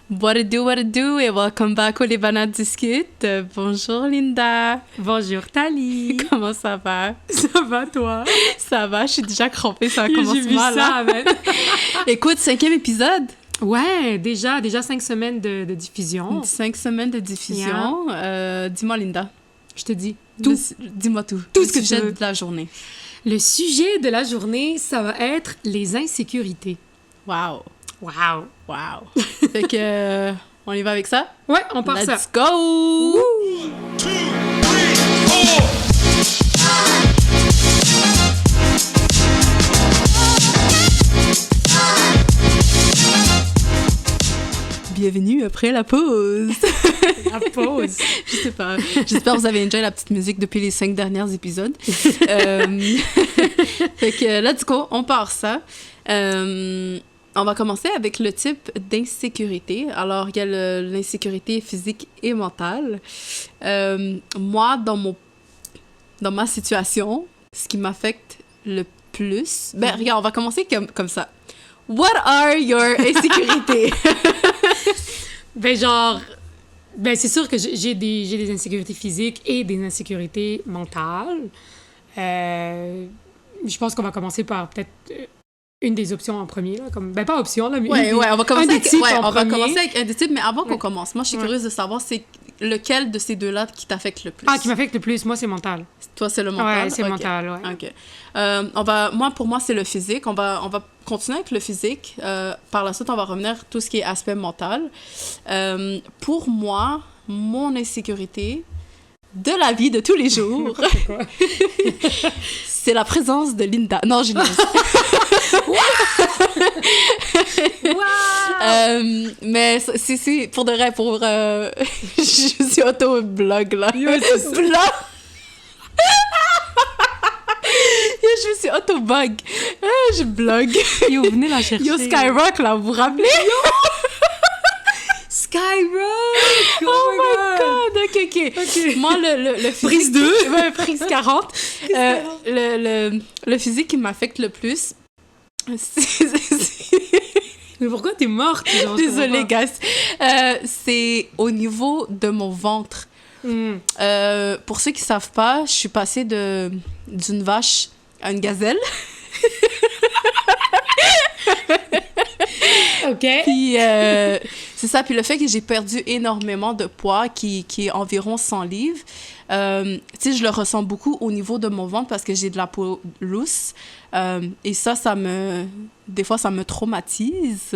What it do, et welcome back au Libanais Discute. Bonjour Linda. Bonjour Tali. Comment ça va? Ça va toi? Ça va, je suis déjà crampée, ça commence mal. Ça, ben. Écoute, 5e épisode. Ouais, déjà 5 semaines de diffusion. 5 semaines de diffusion. Yeah. Dis-moi Linda. Je te dis tout. Dis-moi tout. Tout ce que tu veux. de la journée. Le sujet de la journée, ça va être les insécurités. Wow. Fait que, on y va avec ça? Ouais, on part ça. Let's go! 1, 2, 3, 4. Bienvenue après la pause. La pause. Je sais pas. J'espère que vous avez enjoyé la petite musique depuis les 5 derniers épisodes. Fait que, let's go, on part ça. On va commencer avec le type d'insécurité. Alors, il y a l'insécurité physique et mentale. Moi, dans ma situation, ce qui m'affecte le plus... Ben, regarde, on va commencer comme ça. What are your insécurités? C'est sûr que j'ai des insécurités physiques et des insécurités mentales. Je pense qu'on va commencer par peut-être... une des options en premier, là, comme... Ben, pas option, là, mais... Ouais, on va commencer avec un des types, mais avant qu'on commence, moi, je suis curieuse de savoir, c'est lequel de ces deux-là qui t'affecte le plus? Ah, qui m'affecte le plus, moi, c'est mental. Toi, c'est le mental? Ouais, c'est mental, ouais. OK. Pour moi, c'est le physique. On va continuer avec le physique. Par la suite, on va revenir à tout ce qui est aspect mental. Pour moi, mon insécurité de la vie de tous les jours, c'est la présence de Linda. Non, je mais c'est pour de vrai, je suis auto-blog, là. Je me suis auto-bug. Je blogue. Yo, venez la chercher. Yo, Skyrock, là, vous vous rappelez? Skyrock! Oh my God! OK. Moi, le physique... Prise 2? Ouais, prise 40. Le physique qui m'affecte le plus, Mais pourquoi t'es morte? Désolée, guys. C'est au niveau de mon ventre. Pour ceux qui savent pas, je suis passée d'une vache à une gazelle. OK. Puis, c'est ça. Puis le fait que j'ai perdu énormément de poids, qui est environ 100 livres, tu sais, je le ressens beaucoup au niveau de mon ventre parce que j'ai de la peau lousse. Et ça des fois, ça me traumatise.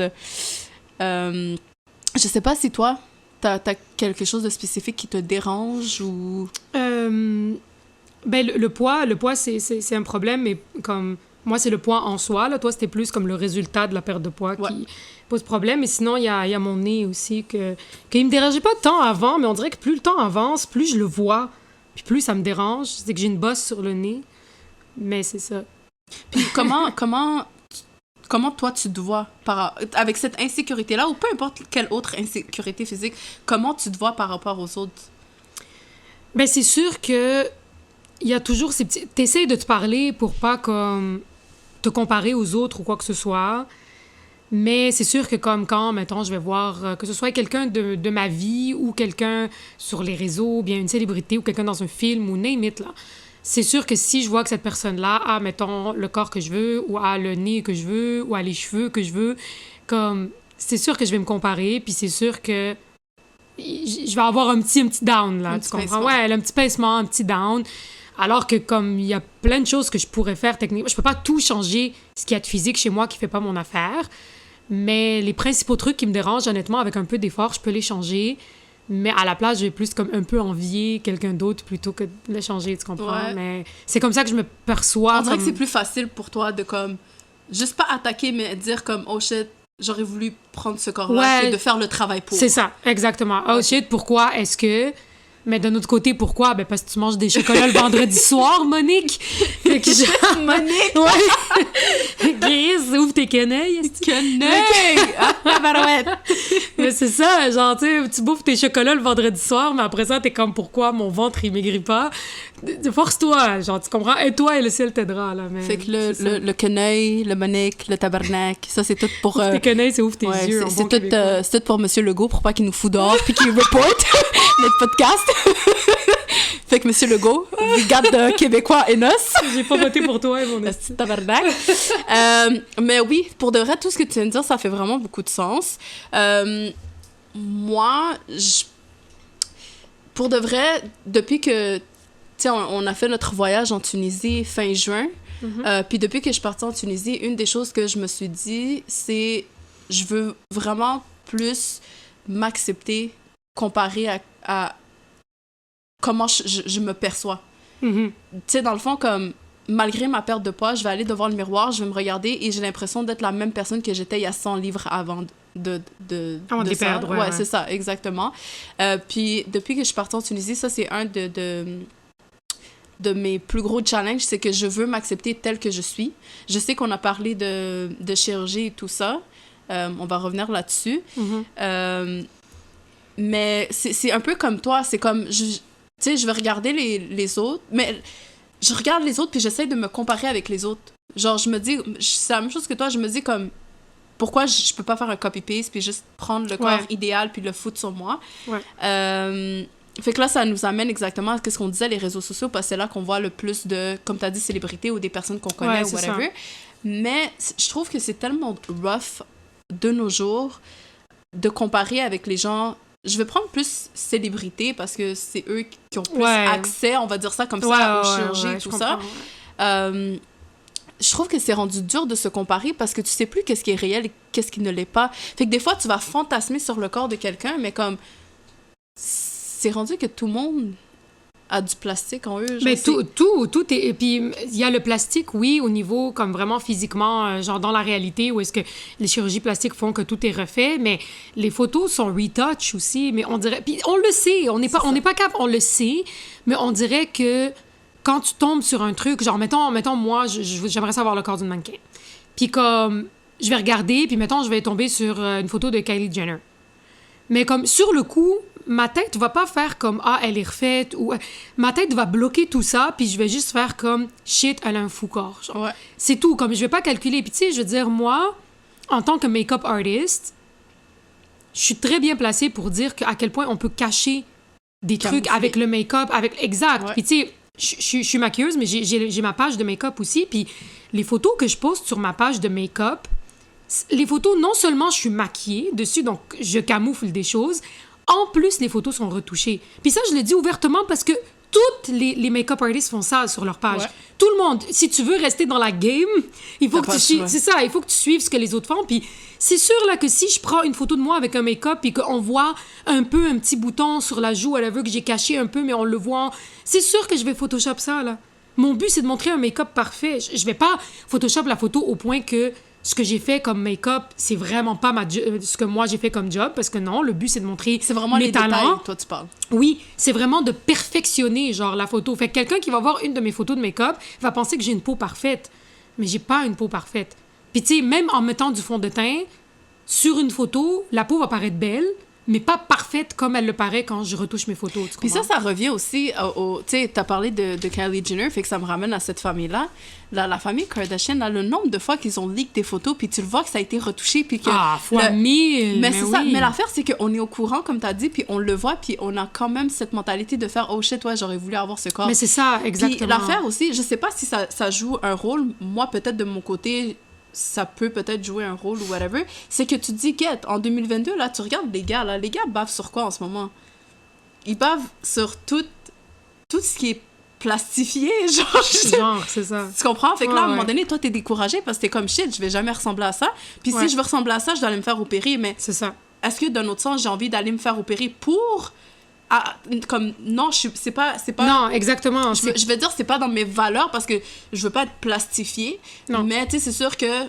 Je sais pas si toi, t'as quelque chose de spécifique qui te dérange ou... Le poids, c'est un problème, mais comme... Moi, c'est le poids en soi. Là. Toi, c'était plus comme le résultat de la perte de poids qui pose problème. Et sinon, il y a mon nez aussi qu'il me dérangeait pas tant avant, mais on dirait que plus le temps avance, plus je le vois, puis plus ça me dérange. C'est que j'ai une bosse sur le nez, mais c'est ça. Puis comment toi, tu te vois avec cette insécurité-là, ou peu importe quelle autre insécurité physique, comment tu te vois par rapport aux autres? Ben, c'est sûr que il y a toujours ces petits... T'essayes de te parler pour pas comme te comparer aux autres ou quoi que ce soit, mais c'est sûr que comme quand, mettons, je vais voir que ce soit quelqu'un de ma vie ou quelqu'un sur les réseaux, bien une célébrité ou quelqu'un dans un film ou name it, là, c'est sûr que si je vois que cette personne-là a, mettons, le corps que je veux ou a le nez que je veux ou a les cheveux que je veux, comme, c'est sûr que je vais me comparer, puis c'est sûr que je vais avoir un petit down, là, tu comprends? Ouais, un petit pincement, un petit down. Alors que comme il y a plein de choses que je pourrais faire techniquement, je peux pas tout changer ce qu'il y a de physique chez moi qui fait pas mon affaire, mais les principaux trucs qui me dérangent, honnêtement, avec un peu d'effort, je peux les changer, mais à la place, je vais plus comme un peu envier quelqu'un d'autre plutôt que de le changer, tu comprends? Ouais. Mais c'est comme ça que je me perçois. On dirait que c'est plus facile pour toi de comme, juste pas attaquer, mais dire comme, oh shit, j'aurais voulu prendre ce corps-là que de faire le travail pour. C'est ça, exactement. Oh shit, pourquoi est-ce que... Mais d'un autre côté, pourquoi? Ben parce que tu manges des chocolats le vendredi soir, Monique. Fait que genre... Monique! Ouais. Grise, ouvre tes quenouilles. Quenouilles! Ah, barouette! Mais Mais c'est ça, genre, tu bouffes tes chocolats le vendredi soir, mais après ça, t'es comme, pourquoi mon ventre, il maigrit pas? Force-toi, genre, tu comprends? Et toi, et le ciel t'aidera, là. Mais fait que le quenouille, le monique, le tabarnak, ça, c'est tout pour... Tes quenouilles, c'est ouvre tes yeux. C'est tout pour Monsieur Legault pour pas qu'il nous fout dehors puis qu'il reporte notre podcast. Fait que Monsieur Legault, brigade québécois et noces. J'ai pas voté pour toi, mon esti. Tabarnak. Mais oui, pour de vrai, tout ce que tu viens de dire, ça fait vraiment beaucoup de sens. Moi, pour de vrai, depuis que, tu sais, on a fait notre voyage en Tunisie fin juin, puis depuis que je suis partie en Tunisie, une des choses que je me suis dit, c'est je veux vraiment plus m'accepter comparé à comment je me perçois. Tu sais, dans le fond, comme malgré ma perte de poids, je vais aller devant le miroir, je vais me regarder et j'ai l'impression d'être la même personne que j'étais il y a 100 livres avant de les ça. perdre, ouais, c'est ça, exactement. Puis depuis que je suis partie en Tunisie, ça, c'est un de mes plus gros challenges, c'est que je veux m'accepter telle que je suis. Je sais qu'on a parlé de chirurgie et tout ça. On va revenir là-dessus. Mais c'est un peu comme toi. C'est comme... Tu sais, je vais regarder les autres, mais je regarde les autres puis j'essaie de me comparer avec les autres. Genre, je me dis... C'est la même chose que toi. Je me dis comme... Pourquoi je peux pas faire un copy-paste puis juste prendre le corps idéal puis le foutre sur moi? Fait que là, ça nous amène exactement à ce qu'on disait, les réseaux sociaux, parce que c'est là qu'on voit le plus de, comme tu as dit, célébrités ou des personnes qu'on connaît ou whatever. Ça. Mais je trouve que c'est tellement rough de nos jours de comparer avec les gens. Je vais prendre plus célébrités parce que c'est eux qui ont plus accès, on va dire ça comme ça, aux chirurgies et tout ça. Je trouve que c'est rendu dur de se comparer parce que tu sais plus qu'est-ce qui est réel et qu'est-ce qui ne l'est pas. Fait que des fois, tu vas fantasmer sur le corps de quelqu'un, mais comme... C'est rendu que tout le monde a du plastique en eux. Mais tout est... Et puis, il y a le plastique, oui, au niveau, comme vraiment physiquement, genre dans la réalité, où est-ce que les chirurgies plastiques font que tout est refait, mais les photos sont retouch aussi, mais on dirait... Puis on le sait, on n'est pas capable, on le sait, mais on dirait que quand tu tombes sur un truc, genre, mettons moi, j'aimerais savoir le corps d'une mannequin. Puis comme, je vais regarder, puis mettons, je vais tomber sur une photo de Kylie Jenner. Mais comme, sur le coup... Ma tête va pas faire comme « Ah, elle est refaite » ou... Ma tête va bloquer tout ça, puis je vais juste faire comme « Shit, elle a un fou corps. » C'est tout, comme je vais pas calculer. Puis tu sais, je veux dire, moi, en tant que make-up artist, je suis très bien placée pour dire à quel point on peut cacher des trucs avec le make-up, avec... Exact. Puis tu sais, je suis maquilleuse, mais j'ai ma page de make-up aussi, puis les photos que je poste sur ma page de make-up, les photos, non seulement je suis maquillée dessus, donc je camoufle des choses... En plus, les photos sont retouchées. Puis ça, je le dis ouvertement parce que toutes les make-up artists font ça sur leur page. Tout le monde. Si tu veux rester dans la game, il faut que tu suives... C'est ça, il faut que tu suives ce que les autres font. Puis c'est sûr là que si je prends une photo de moi avec un make-up et qu'on voit un petit bouton sur la joue, elle veut que j'ai caché un peu, mais on le voit... C'est sûr que je vais Photoshop ça, là. Mon but, c'est de montrer un make-up parfait. Je vais pas Photoshop la photo au point que... Ce que j'ai fait comme make-up, c'est vraiment pas ce que moi j'ai fait comme job, parce que non, le but c'est de montrer c'est vraiment mes les talents. Détails, toi tu parles. Oui, c'est vraiment de perfectionner genre la photo. Fait que quelqu'un qui va voir une de mes photos de make-up va penser que j'ai une peau parfaite, mais j'ai pas une peau parfaite. Puis tu sais, même en mettant du fond de teint sur une photo, la peau va paraître belle, mais pas parfaite comme elle le paraît quand je retouche mes photos. Puis ça revient aussi au... Tu sais, t'as parlé de Kylie Jenner, fait que ça me ramène à cette famille-là. La famille Kardashian, là, le nombre de fois qu'ils ont leak des photos, puis tu le vois que ça a été retouché, puis que... fois 1000! Mais c'est ça. Mais l'affaire, c'est qu'on est au courant, comme t'as dit, puis on le voit, puis on a quand même cette mentalité de faire « Oh shit, ouais, j'aurais voulu avoir ce corps. » Mais c'est ça, exactement. Puis l'affaire aussi, je sais pas si ça joue un rôle. Moi, peut-être de mon côté... ça peut peut-être jouer un rôle ou whatever, c'est que tu te dis, en 2022, là, tu regardes les gars bavent sur quoi en ce moment? Ils bavent sur tout ce qui est plastifié, genre c'est ça. Tu comprends? Fait que là, à un moment donné, toi, t'es découragé parce que t'es comme, shit, je vais jamais ressembler à ça. Puis si je veux ressembler à ça, je dois aller me faire opérer, mais... C'est ça. Est-ce que, d'un autre sens, j'ai envie d'aller me faire opérer pour... comme non, c'est pas non, exactement. Je veux dire, c'est pas dans mes valeurs parce que je veux pas être plastifiée. Non. Mais tu sais, c'est sûr que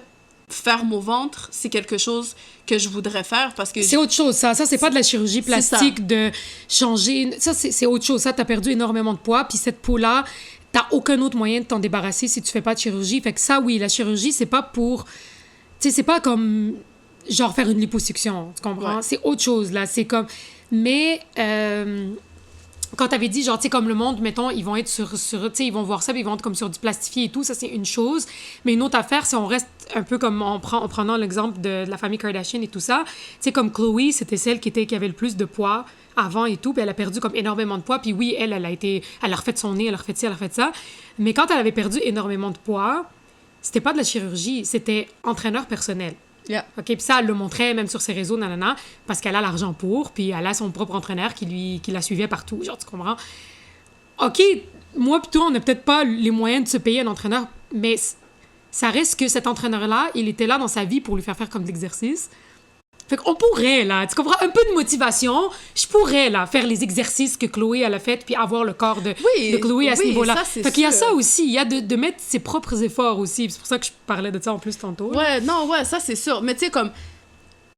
faire mon ventre, c'est quelque chose que je voudrais faire parce que... C'est autre chose, ça c'est pas de la chirurgie plastique de changer... Ça, c'est autre chose. Ça, t'as perdu énormément de poids, puis cette peau-là, t'as aucun autre moyen de t'en débarrasser si tu fais pas de chirurgie. Fait que ça, oui, la chirurgie, c'est pas pour... Tu sais, c'est pas comme... genre faire une liposuction, tu comprends? Ouais. C'est autre chose, là. C'est comme... Mais... quand t'avais dit, genre, tu sais, comme le monde, mettons, ils vont être tu sais, ils vont voir ça, puis ils vont être comme sur du plastifié et tout, ça, c'est une chose. Mais une autre affaire, si on reste un peu comme en prenant l'exemple de la famille Kardashian et tout ça, tu sais, comme Khloé, c'était celle qui avait le plus de poids avant et tout, puis elle a perdu comme énormément de poids, puis oui, elle a refait son nez, elle a refait ci, elle a refait ça. Mais quand elle avait perdu énormément de poids, c'était pas de la chirurgie, c'était entraîneur personnel. Yeah. OK, puis ça, elle le montrait même sur ses réseaux, nanana, parce qu'elle a l'argent pour, puis elle a son propre entraîneur qui la suivait partout, genre, tu comprends? OK, moi pis toi, on n'a peut-être pas les moyens de se payer un entraîneur, mais ça reste que cet entraîneur-là, il était là dans sa vie pour lui faire comme de l'exercice. Fait qu'on pourrait, là, tu comprends? Un peu de motivation, je pourrais, là, faire les exercices que Khloé, elle a fait, puis avoir le corps de Khloé à ce niveau-là. Ça, c'est fait qu'il y a sûr. ça aussi, il y a de mettre ses propres efforts aussi. C'est pour ça que je parlais de ça en plus tantôt. Ouais, non, ouais, ça, c'est sûr. Mais tu sais, comme,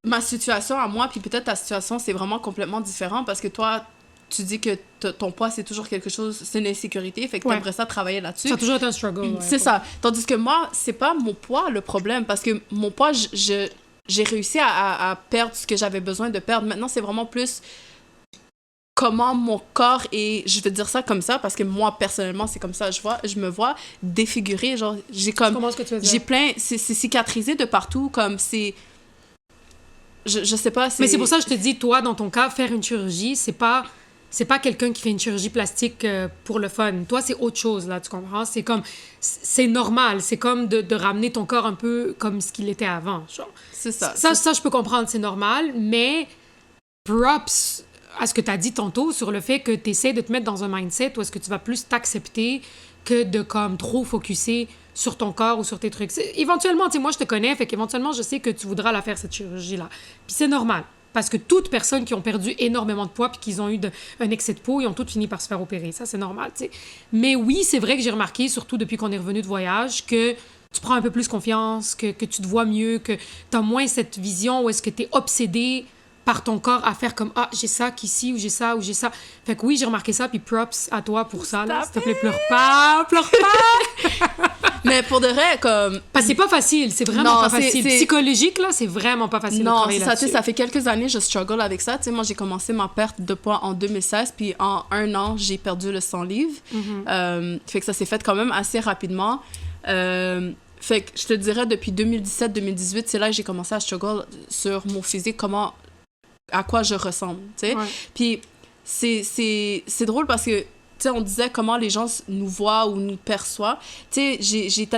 ma situation à moi, puis peut-être ta situation, c'est vraiment complètement différent, parce que toi, tu dis que ton poids, c'est toujours quelque chose, c'est une insécurité, fait que t'aimerais ça travailler là-dessus. Ça a toujours été un struggle. Ouais, c'est ça. Tandis que moi, c'est pas mon poids le problème, parce que mon poids, j'ai réussi à perdre ce que j'avais besoin de perdre. Maintenant, c'est vraiment plus comment mon corps est, je vais dire ça comme ça, parce que moi, personnellement, c'est comme ça, je me vois défigurée, genre, j'ai comme... Comment est-ce que tu veux dire? J'ai plein... C'est cicatrisé de partout, comme c'est... Je sais pas, c'est... Mais c'est pour ça que je te dis, toi, dans ton cas, faire une chirurgie, c'est pas quelqu'un qui fait une chirurgie plastique pour le fun. Toi, c'est autre chose, là, tu comprends? C'est comme... C'est normal. C'est comme de ramener ton corps un peu comme ce qu'il était avant, genre. C'est ça. Ça, je peux comprendre, c'est normal, mais props à ce que tu as dit tantôt sur le fait que tu essaies de te mettre dans un mindset où est-ce que tu vas plus t'accepter que de comme trop focusser sur ton corps ou sur tes trucs. Éventuellement, tu sais, moi, je te connais, fait qu'éventuellement, je sais que tu voudras la faire, cette chirurgie-là. Puis c'est normal. Parce que toutes personnes qui ont perdu énormément de poids puis qui ont eu un excès de peau, ils ont toutes fini par se faire opérer. Ça, c'est normal, tu sais. Mais oui, c'est vrai que j'ai remarqué, surtout depuis qu'on est revenu de voyage, que tu prends un peu plus confiance, que tu te vois mieux, que tu as moins cette vision où est-ce que tu es obsédé par ton corps à faire comme « Ah, j'ai ça qu'ici, ou j'ai ça, ou j'ai ça. » Fait que oui, j'ai remarqué ça, puis props à toi pour ça, là. S'il te plaît, pleure pas! Mais pour de vrai, comme... Parce que c'est pas facile, c'est vraiment pas facile. Psychologique, là, c'est vraiment pas facile de travailler là-dessus. Non, ça fait quelques années, je struggle avec ça. Tu sais, moi, j'ai commencé ma perte de poids en 2016, puis en 1 an, j'ai perdu le 100 livres. Fait que ça s'est fait quand même assez rapidement. Fait que je te dirais, depuis 2017-2018, c'est là que j'ai commencé à struggle sur mon physique, à quoi je ressemble, tu sais. Ouais. Puis c'est drôle parce que, tu sais, on disait comment les gens nous voient ou nous perçoivent. Tu sais, je suis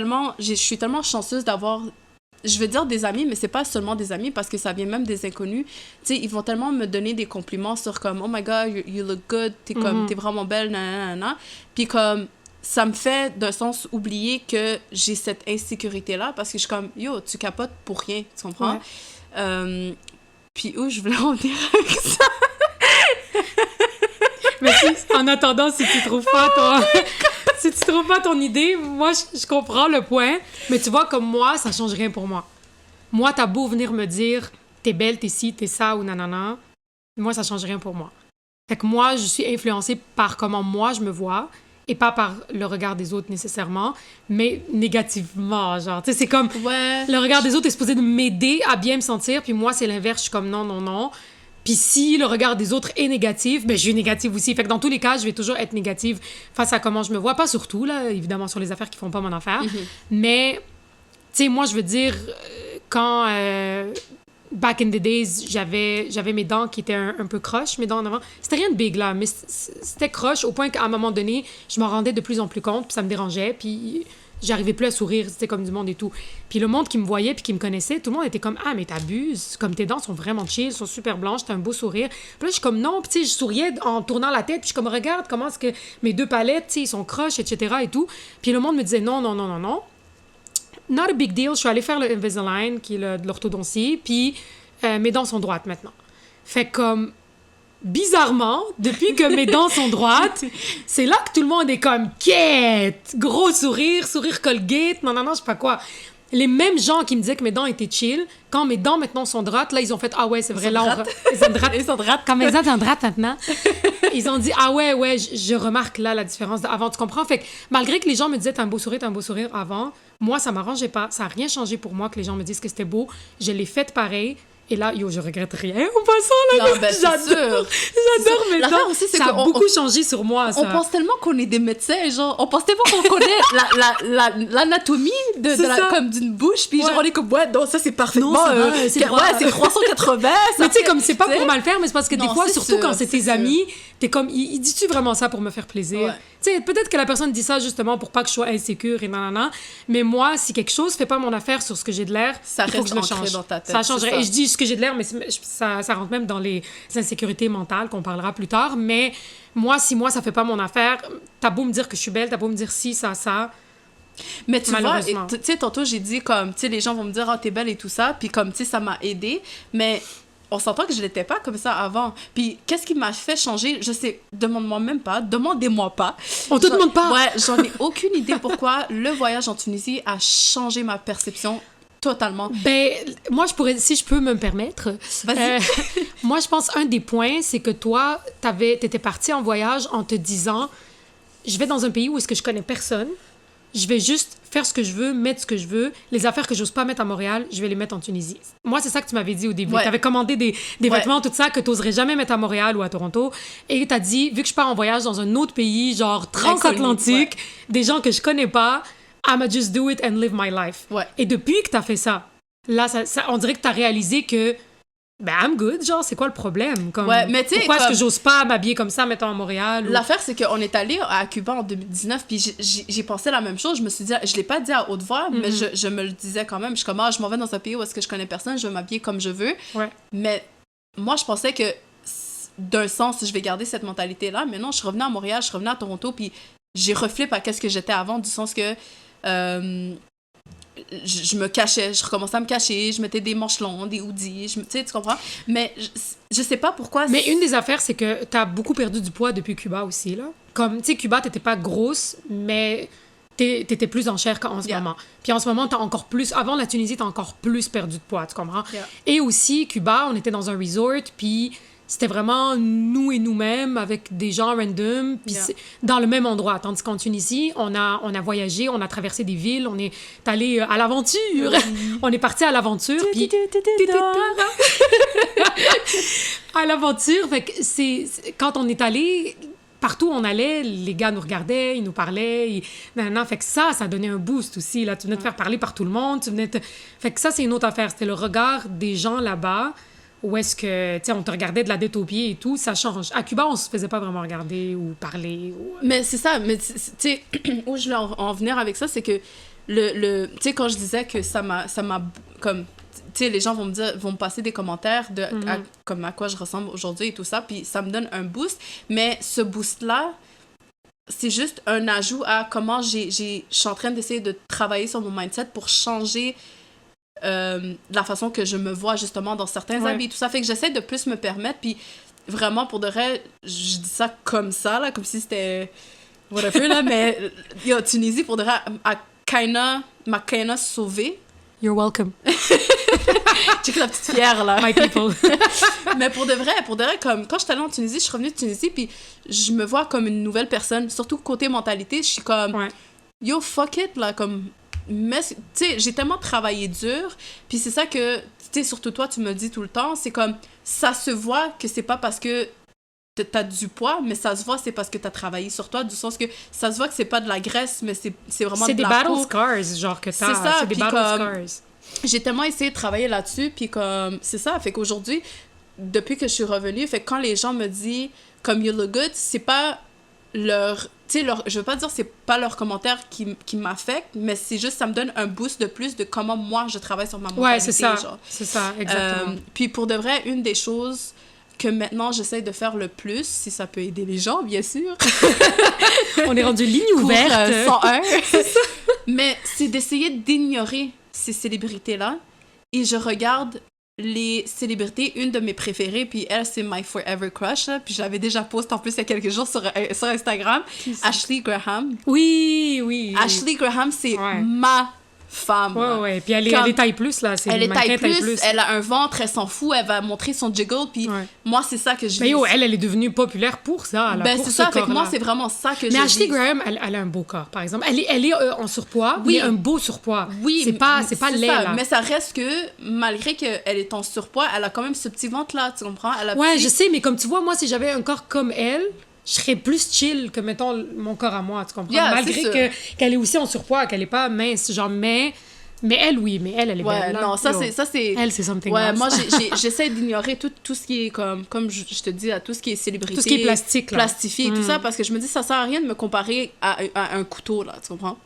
tellement chanceuse d'avoir, je veux dire des amis, mais c'est pas seulement des amis parce que ça vient même des inconnus. Tu sais, ils vont tellement me donner des compliments sur comme « Oh my God, you look good, t'es vraiment belle, nanana. » Puis comme, ça me fait d'un sens oublier que j'ai cette insécurité-là parce que je suis comme « Yo, tu capotes pour rien, tu comprends? Ouais. » Puis où je voulais en venir avec ça? Mais en attendant, si tu trouves pas ton idée, moi, je comprends le point. Mais tu vois, comme moi, ça change rien pour moi. Moi, t'as beau venir me dire « T'es belle, t'es ci, t'es ça » ou nanana. Moi, ça change rien pour moi. Fait que moi, je suis influencée par comment moi, je me vois et pas par le regard des autres nécessairement, mais négativement, genre. Tu sais, c'est comme... Ouais. Le regard des autres est supposé de m'aider à bien me sentir, puis moi, c'est l'inverse. Je suis comme non, non, non. Puis si le regard des autres est négatif, ben je suis négative aussi. Fait que dans tous les cas, je vais toujours être négative face à comment je me vois. Pas surtout, là, évidemment, sur les affaires qui font pas mon affaire. Mais, tu sais, moi, je veux dire, quand... back in the days, j'avais mes dents qui étaient un peu croches, mes dents en avant. C'était rien de big, là, mais c'était croche au point qu'à un moment donné, je m'en rendais de plus en plus compte, puis ça me dérangeait, puis j'arrivais plus à sourire, c'était comme du monde et tout. Puis le monde qui me voyait puis qui me connaissait, tout le monde était comme « Ah, mais t'abuses, comme tes dents sont vraiment chill, sont super blanches, t'as un beau sourire. » Puis là, je suis comme « Non, puis tu sais, je souriais en tournant la tête, puis je suis comme « Regarde comment est-ce que mes 2 palettes, tu sais, ils sont croches, etc. et tout. » Puis le monde me disait « Non, non, non, non, non. » Not a big deal, je suis allée faire le Invisalign, qui est de l'orthodontie, puis mes dents sont droites maintenant. Fait comme, bizarrement, depuis que mes dents sont droites, c'est là que tout le monde est comme « Quête! Gros sourire, sourire Colgate, non, non, non, je sais pas quoi. » Les mêmes gens qui me disaient que mes dents étaient chill, quand mes dents maintenant sont droites, là, ils ont fait « Ah ouais, c'est vrai, là, ils sont droites. Ils sont droites. Quand mes dents sont droites maintenant. Ils ont dit « Ah ouais, je remarque là la différence d'avant. » Tu comprends? Fait que malgré que les gens me disaient « T'as un beau sourire avant », moi, ça m'arrangeait pas. Ça n'a rien changé pour moi que les gens me disent que c'était beau. Je l'ai fait pareil. Et là, je regrette rien en passant, là. Non, ben, j'adore mes dents. L'affaire aussi, c'est ça a beaucoup changé sur moi, ça. On pense tellement qu'on est des médecins, genre, on pense tellement qu'on connaît l'anatomie comme d'une bouche, puis genre, on est comme, ouais, non, ça, c'est parfaitement... Non, c'est 380, mais tu sais, comme, c'est pas pour mal faire, mais c'est parce que des fois, surtout quand c'est tes sûr. amis, t'es comme, il dit-tu vraiment ça pour me faire plaisir? Ouais. Tu sais, peut-être que la personne dit ça justement pour pas que je sois insécure et nanana, mais moi, si quelque chose fait pas mon affaire sur ce que j'ai de l'air, ça il faut que je le change. dans ta tête. Ça changerait. Et je dis ce que j'ai de l'air, mais ça rentre même dans les insécurités mentales qu'on parlera plus tard. Mais moi, si ça fait pas mon affaire, t'as beau me dire que je suis belle, t'as beau me dire si, ça. Mais tu vois, tu sais, tantôt, j'ai dit comme, tu sais, les gens vont me dire, oh, t'es belle et tout ça, puis comme, tu sais, ça m'a aidée, mais on s'entend que je l'étais pas comme ça avant. Puis qu'est-ce qui m'a fait changer? Je sais, demandez-moi pas. On te demande pas! Ouais, j'en ai aucune idée pourquoi le voyage en Tunisie a changé ma perception totalement. Ben, moi, si je peux me permettre, moi, je pense un des points, c'est que toi, t'étais partie en voyage en te disant, je vais dans un pays où est-ce que je connais personne, je vais juste faire ce que je veux, mettre ce que je veux. Les affaires que j'ose pas mettre à Montréal, je vais les mettre en Tunisie. Moi, c'est ça que tu m'avais dit au début. Ouais. Tu avais commandé des vêtements, tout ça, que tu n'oserais jamais mettre à Montréal ou à Toronto. Et tu as dit, vu que je pars en voyage dans un autre pays, genre transatlantique, des gens que je connais pas, I'ma just do it and live my life. Ouais. Et depuis que tu as fait ça, là, on dirait que tu as réalisé que ben, I'm good, genre, c'est quoi le problème? Comme, ouais, mais pourquoi est-ce que j'ose pas m'habiller comme ça, mettons, à Montréal? L'affaire, c'est qu'on est allé à Cuba en 2019, puis j'ai pensé la même chose. Je me suis dit, je l'ai pas dit à haute voix, mais je me le disais quand même. Je suis comme, je m'en vais dans un pays où est-ce que je connais personne, je vais m'habiller comme je veux. Ouais. Mais moi, je pensais que, d'un sens, je vais garder cette mentalité-là. Mais non, je suis revenue à Montréal, je suis revenue à Toronto, puis j'ai reflé par qu'est-ce que j'étais avant, du sens que... je me cachais, je recommençais à me cacher, je mettais des manches longues, des hoodies, tu sais, tu comprends? Mais je sais pas pourquoi... Mais une des affaires, c'est que t'as beaucoup perdu du poids depuis Cuba aussi, là. Comme, tu sais, Cuba, t'étais pas grosse, mais t'étais plus en chair qu'en ce moment. Puis en ce moment, t'as encore plus... Avant la Tunisie, t'as encore plus perdu de poids, tu comprends? Yeah. Et aussi, Cuba, on était dans un resort, puis... C'était vraiment nous et nous-mêmes avec des gens random, puis dans le même endroit. Tandis qu'en Tunisie, on a voyagé, on a traversé des villes, on est allé à l'aventure. On est parti à l'aventure, puis... à l'aventure, fait que quand on est allé... Partout où on allait, les gars nous regardaient, ils nous parlaient, fait que ça donnait un boost aussi, là. Tu venais te faire parler par tout le monde, Fait que ça, c'est une autre affaire. C'était le regard des gens là-bas, où est-ce que, tu sais, on te regardait de la tête aux pieds et tout, ça change. À Cuba, on se faisait pas vraiment regarder ou parler. Mais c'est ça, mais tu sais, où je voulais en venir avec ça, c'est que tu sais, quand je disais que ça m'a comme... Tu sais, les gens vont me passer des commentaires comme à quoi je ressemble aujourd'hui et tout ça, puis ça me donne un boost. Mais ce boost-là, c'est juste un ajout à comment je suis en train d'essayer de travailler sur mon mindset pour changer la façon que je me vois justement dans certains habits, tout ça. Fait que j'essaie de plus me permettre, puis vraiment, pour de vrai, je dis ça comme ça, là, comme si c'était whatever, là, mais Tunisie, pour de vrai, m'a kinda sauvée. You're welcome. Check la petite fière, là. My people. Mais pour de vrai, comme quand je suis allée en Tunisie, je suis revenue de Tunisie, puis je me vois comme une nouvelle personne, surtout côté mentalité, je suis comme, yo, fuck it, là, comme, mais, tu sais, j'ai tellement travaillé dur, puis c'est ça que, tu sais, surtout toi, tu me dis tout le temps, c'est comme, ça se voit que c'est pas parce que t'as du poids, mais ça se voit, c'est parce que t'as travaillé sur toi, du sens que ça se voit que c'est pas de la graisse, mais c'est vraiment de la peau. C'est des battle scars, genre, que t'as. C'est ça, c'est des battle scars. J'ai tellement essayé de travailler là-dessus, puis comme, c'est ça, fait qu'aujourd'hui, depuis que je suis revenue, fait que quand les gens me disent, comme, you look good, c'est pas leur... Tu sais, je veux pas dire c'est pas leur commentaire qui m'affecte, mais c'est juste, ça me donne un boost de plus de comment moi, je travaille sur ma mentalité. Ouais, c'est ça. Genre. C'est ça, exactement. Puis pour de vrai, une des choses que maintenant, j'essaie de faire le plus, si ça peut aider les gens, bien sûr. On est rendu ligne ouverte. 101. C'est ça. Mais c'est d'essayer d'ignorer ces célébrités-là. Et je regarde les célébrités, une de mes préférées, puis elle, c'est my forever crush, là, puis je l'avais déjà posté en plus il y a quelques jours sur Instagram, Ashley Graham. Oui. Ashley Graham, c'est ma femme. Ouais, là. ouais. Puis elle est taille plus, là. C'est Elle est une mannequin taille plus, elle a un ventre, elle s'en fout, elle va montrer son jiggle, puis Ouais. moi, c'est ça que je Mais vis. yo, elle est devenue populaire pour ça, là, Ben, pour c'est ce ça, fait que moi, corps-là. c'est vraiment ça que Mais je Ashley vis. Graham, elle a un beau corps, par exemple. Elle est en surpoids, Oui. mais un beau surpoids. Oui, c'est pas laid, ça. là. Mais ça reste que, malgré qu'elle est en surpoids, elle a quand même ce petit ventre-là, tu comprends? Elle a Ouais, petit- je sais, mais comme tu vois, moi, si j'avais un corps comme elle, je serais plus chill que, mettons, mon corps à moi, tu comprends? Yeah, Malgré c'est sûr. qu'elle est aussi en surpoids, qu'elle est pas mince, genre, mais elle, oui, mais elle est Ouais, belle. là. non, ça, Yo. c'est... Elle, c'est something Ouais, else. moi, j'essaie d'ignorer tout ce qui est comme je te dis, à tout ce qui est célébrité. Tout ce qui est plastique, là. Plastifié et tout ça, parce que je me dis, ça sert à rien de me comparer à un couteau, là, tu comprends?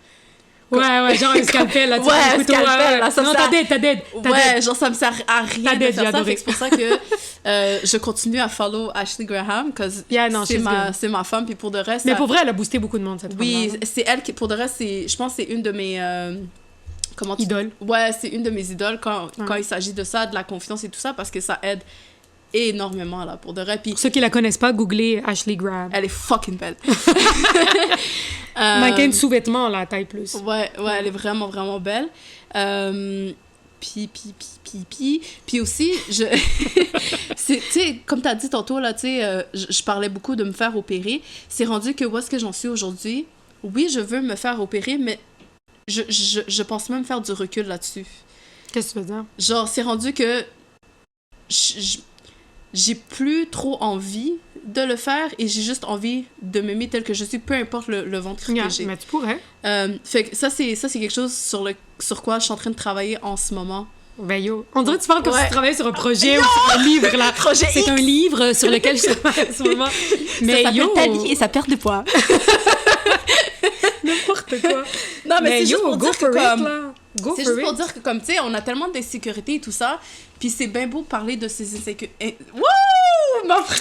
Ouais, genre un scalpel, là, tu Ouais, vois, un couteau, scalpel, là, ça non, me sert- t'as dead. Ouais, genre, ça me sert à rien T'as de dead, j'ai faire ça. adoré. Fait que c'est pour ça que je continue à follow Ashley Graham, parce que Yeah, non, she's good. c'est ma femme, puis pour de reste... Mais ça- pour vrai, elle a boosté beaucoup de monde, cette Oui, femme-là. c'est elle qui, pour de reste, je pense que c'est une de mes... comment tu... Idole. Ouais, c'est une de mes idoles quand Ouais. il s'agit de ça, de la confiance et tout ça, parce que ça aide énormément, là, pour de vrai. Puis Pour ceux qui la connaissent pas, googlez Ashley Graham. elle est fucking belle. Mannequin de sous-vêtements, là, taille plus. Ouais, elle est vraiment, vraiment belle. Puis aussi, tu sais, comme tu as dit tantôt, là, tu sais, je parlais beaucoup de me faire opérer. C'est rendu que où est-ce que j'en suis aujourd'hui? Oui, je veux me faire opérer, mais je pense même faire du recul là-dessus. Qu'est-ce que tu veux dire? Genre, c'est rendu que j'ai plus trop envie de le faire et j'ai juste envie de m'aimer tel que je suis, peu importe le ventre Yeah, que j'ai. mais tu pourrais. Fait que ça, c'est quelque chose sur quoi je suis en train de travailler en ce moment. Ben yo, on dirait que tu parles comme si Ouais. tu travaillais sur un projet ou sur un livre, là. Projet C'est X. un livre sur lequel je travaille en ce moment. Mais ça yo, s'appelle Ta vie et sa perte de poids. n'importe quoi. Non, mais c'est yo, juste pour go dire for que it, comme... là. Go C'est for juste pour it. dire que, comme, tu sais, on a tellement d'insécurité et tout ça, puis c'est bien beau parler de ces insécurités. Wouh! Ma phrase!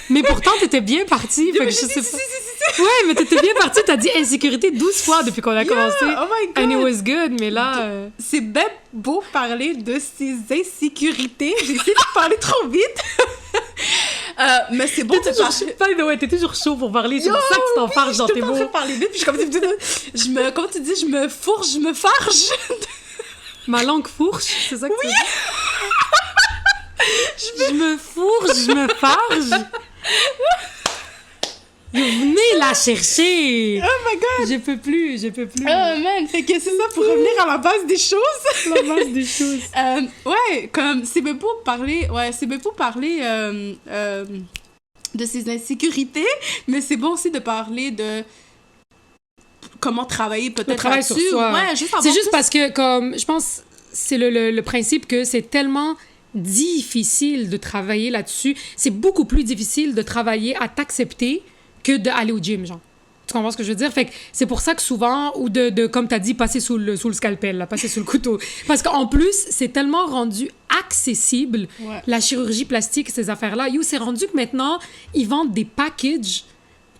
Mais pourtant, t'étais bien partie. Fait que je sais pas. Ouais, mais t'étais bien partie. T'as dit insécurité 12 fois depuis qu'on a commencé. Oh my God! And it was good, mais là... C'est bien beau parler de ces insécurités. J'ai essayé de parler trop vite. Mais c'est bon de parler... By the way, t'es toujours chaud pour parler. C'est pour ça que tu t'en farges dans tes Je suis en train mots. de parler vite, puis je suis comme... Comment tu dis? Je me fourche, je me farge. Ma langue fourche, c'est ça que tu dis? Je me fourche, je me farge. Venez la chercher. Oh my God! Je peux plus. Oh man, fait que c'est ça pour revenir à la base des choses. La base des choses. Ouais, comme c'est bien beau parler, de ces insécurités, mais c'est bon aussi de parler de comment travailler Le peut-être travail sur là-dessus. soi. Ouais, juste avoir C'est juste plus- parce que, comme, je pense, c'est le principe que c'est tellement difficile de travailler là-dessus. C'est beaucoup plus difficile de travailler à t'accepter que d'aller au gym, genre. Tu comprends ce que je veux dire? Fait que c'est pour ça que souvent, ou comme tu as dit, passer sous le scalpel, là, passer sous le couteau. Parce qu'en plus, c'est tellement rendu accessible, Ouais. la chirurgie plastique, ces affaires-là. Yo, c'est rendu que maintenant, ils vendent des packages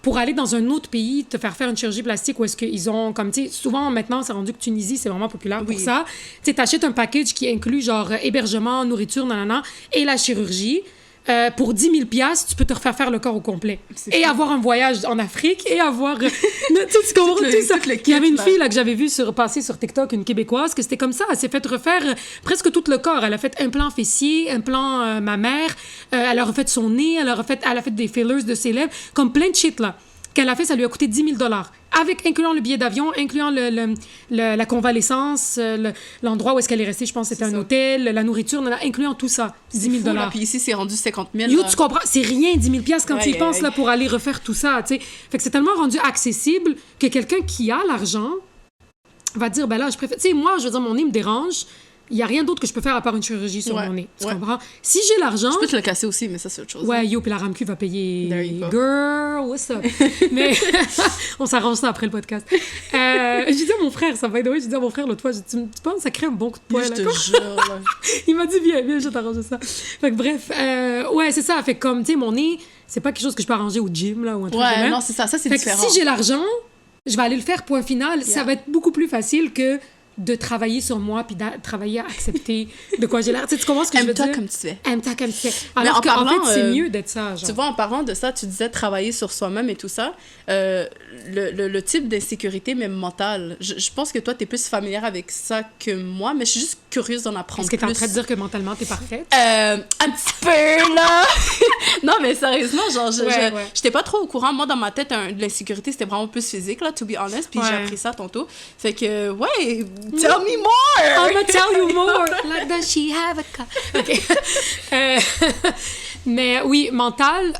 pour aller dans un autre pays, te faire une chirurgie plastique où est-ce qu'ils ont, comme, tu sais, souvent, maintenant, c'est rendu que Tunisie, c'est vraiment populaire pour Oui. ça. Tu sais, t'achètes un package qui inclut, genre, hébergement, nourriture, nanana, et la chirurgie. Pour 10 000 $, tu peux te refaire faire le corps au complet. C'est Et fou. avoir un voyage en Afrique, et avoir... tu sais, tu comprends Tout le- tout ça? tout le Il y avait kit, une là. fille là, que j'avais vue passer sur TikTok, une Québécoise, que c'était comme ça. Elle s'est fait refaire presque tout le corps. Elle a fait implant fessier, implant mammaire, elle a refait son nez, elle a fait des fillers de ses lèvres, comme plein de shit, là. Qu'elle a fait, ça lui a coûté 10 000 $. Incluant le billet d'avion, incluant la convalescence, l'endroit où est-ce qu'elle est restée, je pense que c'était C'est un ça. hôtel, la nourriture, incluant tout ça. 10 000 Fou, là. Puis ici, c'est rendu 50 000. Yo, là. tu comprends? C'est rien, 10 000 $ quand tu y Aïe, penses, aïe. là, pour aller refaire tout ça, tu sais. Fait que c'est tellement rendu accessible que quelqu'un qui a l'argent va dire, ben là, je préfère... Tu sais, moi, je veux dire, mon nez me dérange. Il n'y a rien d'autre que je peux faire à part une chirurgie sur Ouais, mon nez. Tu ouais. comprends? Si j'ai l'argent... Je peux te le casser aussi, mais ça, c'est autre chose. Ouais, yo, puis la RAMQ va payer. There you go. Girl, what's up? Mais on s'arrange ça après le podcast. J'ai dit à mon frère, ça va être... J'ai dit à mon frère l'autre fois, j'ai dit, tu penses que ça crée un bon coup de poing, Je là? te jure, là. Il m'a dit, viens, je t'arrange ça. Fait que bref, ouais, c'est ça. Fait que comme, tu sais, mon nez, c'est pas quelque chose que je peux arranger au gym, là, ou un truc de Ouais, même. non, c'est ça. Ça, c'est Fait que différent. si j'ai l'argent, je vais aller le faire, point final. Ça Yeah. va être beaucoup plus facile que de travailler sur moi puis de travailler à accepter de quoi j'ai l'air. Tu comprends ce que je veux dire? Aime-toi comme tu es. Aime-toi comme tu es. Alors qu'en fait, c'est mieux d'être ça, genre. Tu vois, en parlant de ça, tu disais travailler sur soi-même et tout ça. Le type d'insécurité, même mentale, je pense que toi, t'es plus familière avec ça que moi, mais je suis juste curieuse d'en apprendre plus. Est-ce que t'es en train de dire que mentalement, t'es parfaite? Un petit peu, là! Non, mais sérieusement, genre, j'étais pas trop au courant. Moi, dans ma tête, l'insécurité, c'était vraiment plus physique, là, to be honest, puis j'ai appris ça tantôt. Fait que, ouais, tell me more! I'ma tell you more! Like does she have a car? OK. Mais oui, mental,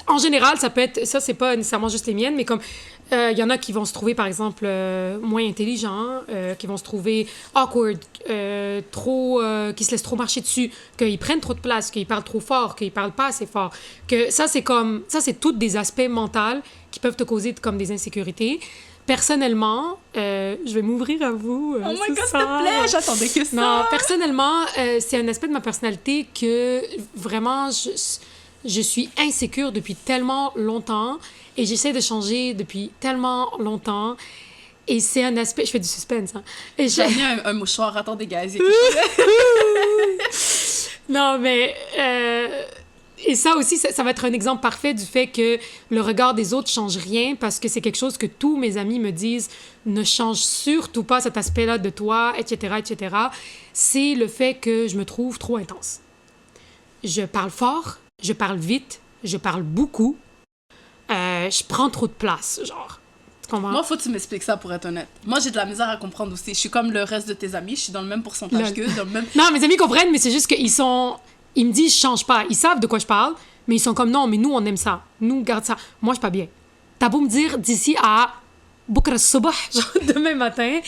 en général, ça peut être... Ça, c'est pas nécessairement juste les miennes, mais comme... Il y en a qui vont se trouver, par exemple, moins intelligents, qui vont se trouver awkward, qui se laissent trop marcher dessus, qu'ils prennent trop de place, qu'ils parlent trop fort, qu'ils parlent pas assez fort. Que ça, c'est comme... Ça, c'est tous des aspects mentaux qui peuvent te causer comme des insécurités. Personnellement, je vais m'ouvrir à vous. Oh my God, s'il te plaît, j'attendais que ça. Non, personnellement, c'est un aspect de ma personnalité que vraiment, je suis insécure depuis tellement longtemps et j'essaie de changer depuis tellement longtemps. Et c'est un aspect... Je fais du suspense, hein. J'ai mis un mouchoir, attendez, guys. Non, mais... Et ça aussi, ça va être un exemple parfait du fait que le regard des autres change rien parce que c'est quelque chose que tous mes amis me disent ne change surtout pas cet aspect-là de toi, etc., etc. C'est le fait que je me trouve trop intense. Je parle fort, je parle vite, je parle beaucoup, je prends trop de place, genre. Moi, faut que tu m'expliques ça pour être honnête. Moi, j'ai de la misère à comprendre aussi. Je suis comme le reste de tes amis, je suis dans le même pourcentage qu'eux, dans le même... Non, mes amis comprennent, mais c'est juste qu'ils sont... Ils me disent, je change pas. Ils savent de quoi je parle, mais ils sont comme, non, mais nous, on aime ça. Nous, garde ça. Moi, je suis pas bien. T'as beau me dire d'ici à Bukra Subah, genre demain matin,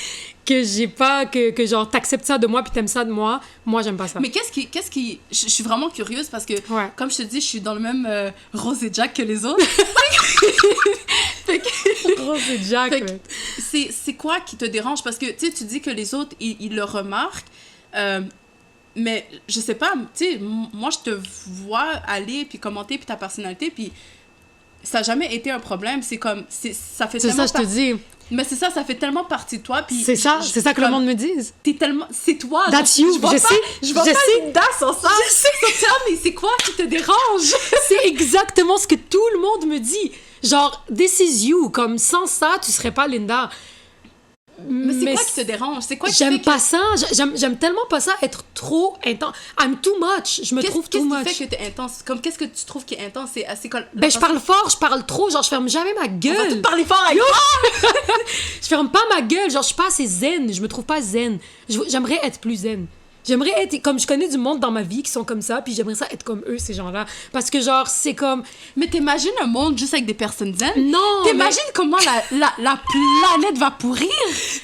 que j'ai pas, que genre, t'acceptes ça de moi puis t'aimes ça de moi, moi, j'aime pas ça. Mais qu'est-ce qui... Je suis vraiment curieuse parce que, comme je te dis, je suis dans le même Rose et Jack que les autres. Rose et Jack, c'est quoi qui te dérange? Parce que, tu dis que les autres, ils le remarquent. Mais je sais pas, tu sais, moi je te vois aller puis commenter puis ta personnalité puis ça n'a jamais été un problème. C'est comme, ça fait tellement... C'est ça, je te dis. Mais c'est ça, ça fait tellement partie de toi. Puis c'est ça que le monde me dise. T'es tellement... C'est toi. That's you, je sais. Je vois pas Linda sans ça. Je sais. Mais c'est quoi qui te dérange? C'est exactement ce que tout le monde me dit. Genre, this is you. Comme, sans ça, tu serais pas Linda. Mais c'est quoi qui te dérange? C'est quoi qui J'aime pas ça. J'aime tellement pas ça, être trop intense. I'm too much. Je me trouve too much. Qu'est-ce qui fait que t'es intense? Comme, qu'est-ce que tu trouves qui est intense? C'est assez... Ben, je parle fort, je parle trop. Genre, je ferme jamais ma gueule. On va tout parler fort avec moi! Je ferme pas ma gueule. Genre, je suis pas assez zen. Je me trouve pas zen. J'aimerais être plus zen. J'aimerais être... Comme je connais du monde dans ma vie qui sont comme ça, puis j'aimerais ça être comme eux, ces gens-là. Parce que, genre, c'est comme... Mais t'imagines un monde juste avec des personnes zen? Non! T'imagines comment la planète va pourrir?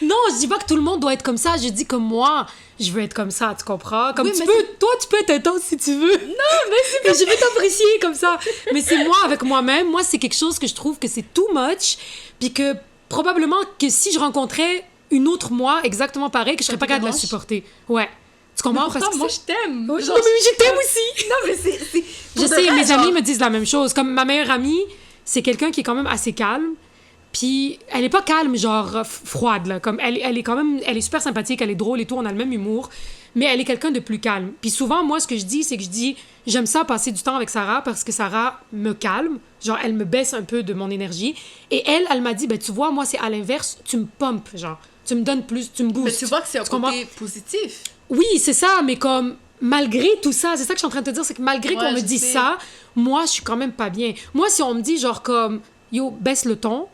Non, je dis pas que tout le monde doit être comme ça. Je dis que moi, je veux être comme ça, tu comprends? Comme oui, toi, tu peux être intense si tu veux. Non, mais je vais t'apprécier comme ça. Mais c'est moi avec moi-même. Moi, c'est quelque chose que je trouve que c'est too much. Puis que probablement que si je rencontrais une autre moi, exactement pareil, que je serais pas capable de la supporter. Ouais. Tu comprends? Mais pourtant, moi, je t'aime. Genre, mais je t'aime aussi. Non, mais c'est... Je sais, mes amis me disent la même chose. Comme ma meilleure amie, c'est quelqu'un qui est quand même assez calme. Puis elle est pas calme, genre froide, là. Comme elle est quand même... Elle est super sympathique, elle est drôle et tout, on a le même humour. Mais elle est quelqu'un de plus calme. Puis souvent, moi, ce que je dis, c'est que je dis... J'aime ça passer du temps avec Sarah parce que Sarah me calme. Genre, elle me baisse un peu de mon énergie. Et elle m'a dit, ben tu vois, moi, c'est à l'inverse. Tu me pompes, genre. Tu me donnes plus, tu me boostes. Mais tu vois que c'est un côté positif. Oui, c'est ça, mais comme malgré tout ça, c'est ça que je suis en train de te dire, c'est que malgré qu'on me dise ça, moi, je suis quand même pas bien. Moi, si on me dit genre comme, yo, baisse le ton,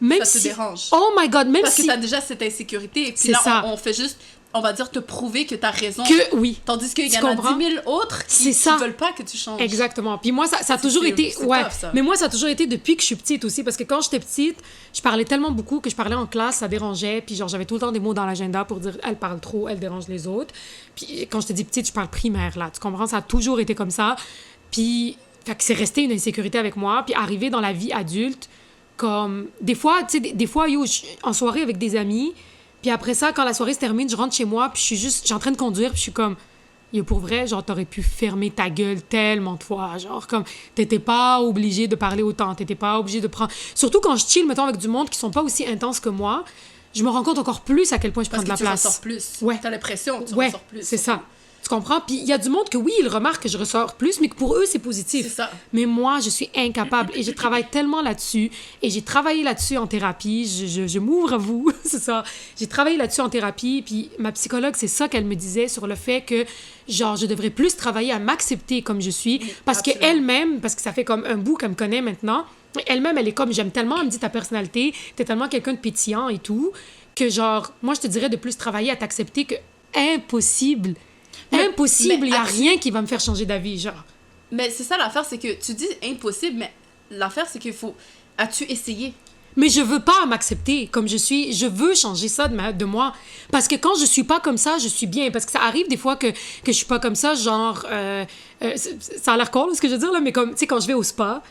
même ça te dérange. Oh my God, même parce si... que t'as déjà cette insécurité, et puis c'est là, ça. On fait juste, on va dire, te prouver que t'as raison. Que oui. Tandis qu'il y en a 10 000 autres qui veulent pas que tu changes. Exactement. Puis moi, ça a toujours été... Ouais. Tough, mais moi, ça a toujours été depuis que je suis petite aussi, parce que quand j'étais petite, je parlais tellement beaucoup que je parlais en classe, ça dérangeait, puis genre, j'avais tout le temps des mots dans l'agenda pour dire « elle parle trop, elle dérange les autres ». Puis quand je te dis petite, je parle primaire, là. Tu comprends? Ça a toujours été comme ça. Puis, fait que c'est resté une insécurité avec moi. Puis arrivé dans la vie adulte, comme... Des fois, tu sais, des fois, yo, en soirée avec des amis... Puis après ça, quand la soirée se termine, je rentre chez moi, puis je suis en train de conduire, puis je suis comme, yo, pour vrai, genre, t'aurais pu fermer ta gueule tellement de fois, genre, comme, t'étais pas obligé de parler autant, t'étais pas obligé de prendre... Surtout quand je chill, mettons, avec du monde qui sont pas aussi intenses que moi, je me rends compte encore plus à quel point je prends de la place. Parce que tu ressors plus. Ouais. T'as l'impression que tu Ouais, ressors plus. c'est ça. Tu comprends? Puis il y a du monde que oui, ils remarquent que je ressors plus, mais que pour eux, c'est positif. C'est ça. Mais moi, je suis incapable. Et je travaille tellement là-dessus. Et j'ai travaillé là-dessus en thérapie. Je m'ouvre à vous. C'est ça. J'ai travaillé là-dessus en thérapie. Puis ma psychologue, c'est ça qu'elle me disait sur le fait que, genre, je devrais plus travailler à m'accepter comme je suis. Parce absolument. qu'elle-même, parce que ça fait comme un bout qu'elle me connaît maintenant, elle-même, elle est comme, j'aime tellement, elle me dit ta personnalité, t'es tellement quelqu'un de pétillant et tout, que genre, moi, je te dirais de plus travailler à t'accepter que impossible. Impossible, il n'y a rien qui va me faire changer d'avis, genre. Mais c'est ça l'affaire, c'est que tu dis impossible, mais l'affaire, c'est qu'il faut... As-tu essayé? Mais je veux pas m'accepter comme je suis. Je veux changer ça de moi. Parce que quand je suis pas comme ça, je suis bien. Parce que ça arrive des fois que je suis pas comme ça, genre... ça a l'air con, ce que je veux dire, là, mais comme, tu sais, quand je vais au spa...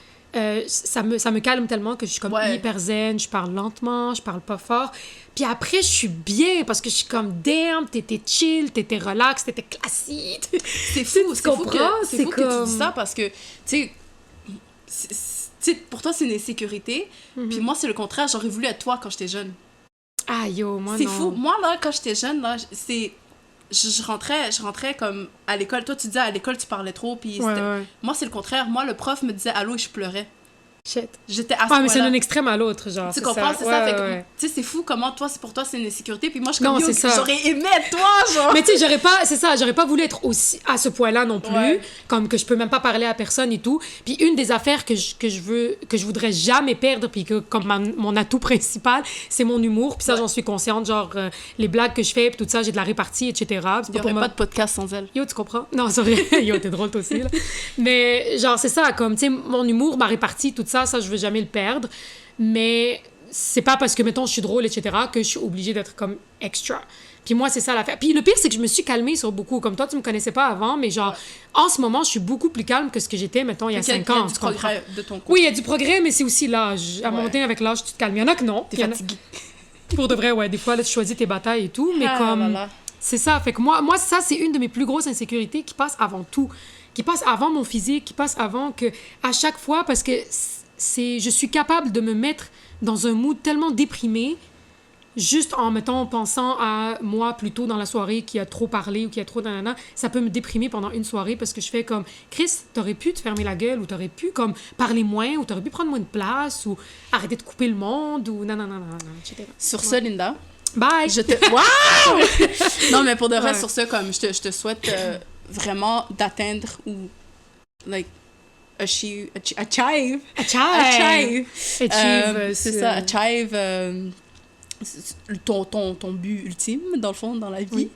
ça me calme tellement que je suis comme hyper zen, je parle lentement, je parle pas fort. Puis après, je suis bien parce que je suis comme damn, t'étais chill, t'étais relax, t'étais classique. C'est fou, c'est fou que tu dis ça parce que, tu sais, pour toi, c'est une insécurité. Puis moi, c'est le contraire. J'aurais voulu être toi quand j'étais jeune. Ah yo, moi c'est non. C'est fou. Moi, là, quand j'étais jeune, là, c'est... Je rentrais comme à l'école. Toi, tu disais à l'école, tu parlais trop. Puis ouais. Moi, c'est le contraire. Moi, le prof me disait allô et je pleurais. Shit. J'étais à ce mais c'est d'un extrême à l'autre, genre. Tu comprends, c'est ça. Fait que, tu sais, c'est fou comment toi, pour toi, c'est une insécurité. Puis moi, je suis comme, j'aurais aimé être toi, genre. Mais tu sais, j'aurais pas voulu être aussi à ce point-là non plus. Comme que je peux même pas parler à personne et tout. Puis une des affaires que je voudrais jamais perdre, puis que comme mon atout principal, c'est mon humour. Puis ça, j'en suis consciente. Genre, les blagues que je fais, puis tout ça, j'ai de la répartie, etc. Il y aurait pas de podcast sans elle. Yo, tu comprends? Non, c'est vrai. Yo, t'es drôle, toi aussi, là. Mais genre, c'est ça, comme, tu sais, mon humour, ma répartie, tout ça, je veux jamais le perdre. Mais c'est pas parce que, mettons, je suis drôle, etc., que je suis obligée d'être comme extra. Puis moi, c'est ça l'affaire. Puis le pire, c'est que je me suis calmée sur beaucoup. Comme toi, tu me connaissais pas avant, mais genre, en ce moment, je suis beaucoup plus calme que ce que j'étais, mettons, il y a 5 ans. Il y a du progrès de ton côté. Oui, il y a du progrès, mais c'est aussi l'âge. À monter avec l'âge, tu te calmes. Il y en a que non. T'es fatiguée. Pour de vrai, ouais. Des fois, là, tu choisis tes batailles et tout, mais comme... Voilà. C'est ça. Fait que moi, ça, c'est une de mes plus grosses insécurités qui passe avant tout. Qui passe avant mon physique, qui passe avant que... À chaque fois, parce que... je suis capable de me mettre dans un mood tellement déprimé, juste en, mettons, pensant à moi plutôt dans la soirée qui a trop parlé ou qui a trop nanana, ça peut me déprimer pendant une soirée parce que je fais comme, Chris, t'aurais pu te fermer la gueule ou t'aurais pu comme parler moins ou t'aurais pu prendre moins de place ou arrêter de couper le monde ou nanana, etc. Sur ce, Linda... Bye! Wow! Non, mais pour de vrai, sur ce, comme, je te souhaite vraiment d'atteindre ou, like, achieve. C'est ça, achieve ton but ultime, dans le fond, dans la vie. Oui.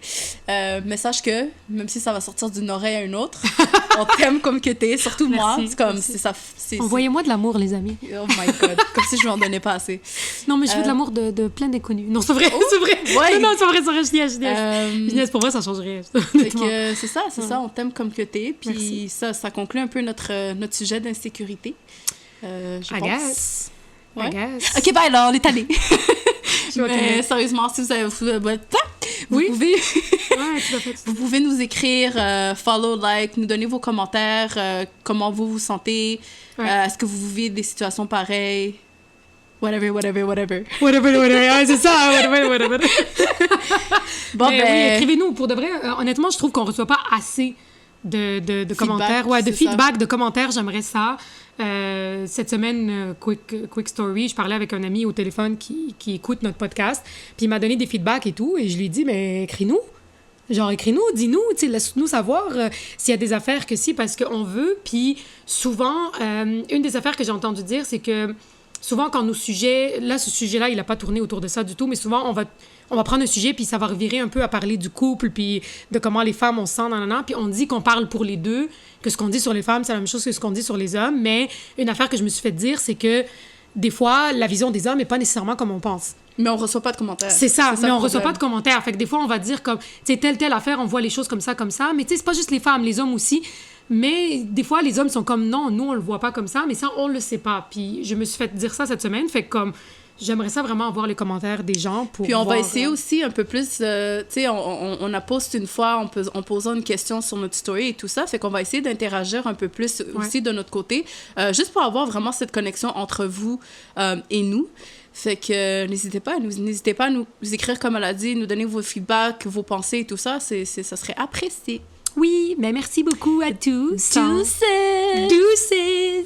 Mais sache que, même si ça va sortir d'une oreille à une autre, on t'aime comme que t'es, surtout moi. C'est comme, c'est ça. Envoyez-moi de l'amour, les amis. Oh my God. Comme si je lui en donnais pas assez. Non, mais je veux de l'amour de plein d'inconnus. Non, c'est vrai, c'est vrai. Ouais. Non, c'est vrai, je niaise. Pour moi, ça change rien. C'est ça, on t'aime comme que t'es. Puis ça conclut un peu notre sujet d'insécurité. Je pense. Ouais. OK, bye, alors, on est allé. Mais sérieusement, si vous avez... Vous pouvez nous écrire, follow, like, nous donner vos commentaires, comment vous vous sentez, est-ce que vous vivez des situations pareilles, whatever. C'est ça, whatever. Bon, oui, écrivez-nous. Pour de vrai, honnêtement, je trouve qu'on reçoit pas assez de commentaires. Ouais, de feedback, de commentaires, j'aimerais ça. Cette semaine, quick story, je parlais avec un ami au téléphone qui écoute notre podcast, puis il m'a donné des feedbacks et tout, et je lui ai dit, mais écris-nous. Genre, écris-nous, dis-nous, laisse-nous savoir s'il y a des affaires que si, parce qu'on veut. Puis souvent, une des affaires que j'ai entendu dire, c'est que souvent, quand nos sujets... Là, ce sujet-là, il n'a pas tourné autour de ça du tout, mais souvent, on va prendre un sujet, puis ça va revirer un peu à parler du couple, puis de comment les femmes, on se sent, puis on dit qu'on parle pour les deux, que ce qu'on dit sur les femmes, c'est la même chose que ce qu'on dit sur les hommes, mais une affaire que je me suis fait dire, c'est que des fois, la vision des hommes n'est pas nécessairement comme on pense. Mais on reçoit pas de commentaires. C'est ça, mais on reçoit pas de commentaires. Fait que des fois, on va dire comme, tu sais, telle affaire, on voit les choses comme ça, mais tu sais, c'est pas juste les femmes, les hommes aussi. Mais des fois, les hommes sont comme, non, nous, on le voit pas comme ça, mais ça, on le sait pas. Puis je me suis fait dire ça cette semaine, fait que comme... J'aimerais ça vraiment avoir les commentaires des gens pour Puis on va essayer aussi un peu plus, tu sais, on a posté une fois en posant une question sur notre story et tout ça, fait qu'on va essayer d'interagir un peu plus aussi de notre côté, juste pour avoir vraiment cette connexion entre vous et nous. Fait que n'hésitez pas à nous écrire, comme elle a dit, nous donner vos feedbacks, vos pensées et tout ça. Ça serait apprécié. Oui, mais merci beaucoup à tous. Deuces! Deuces!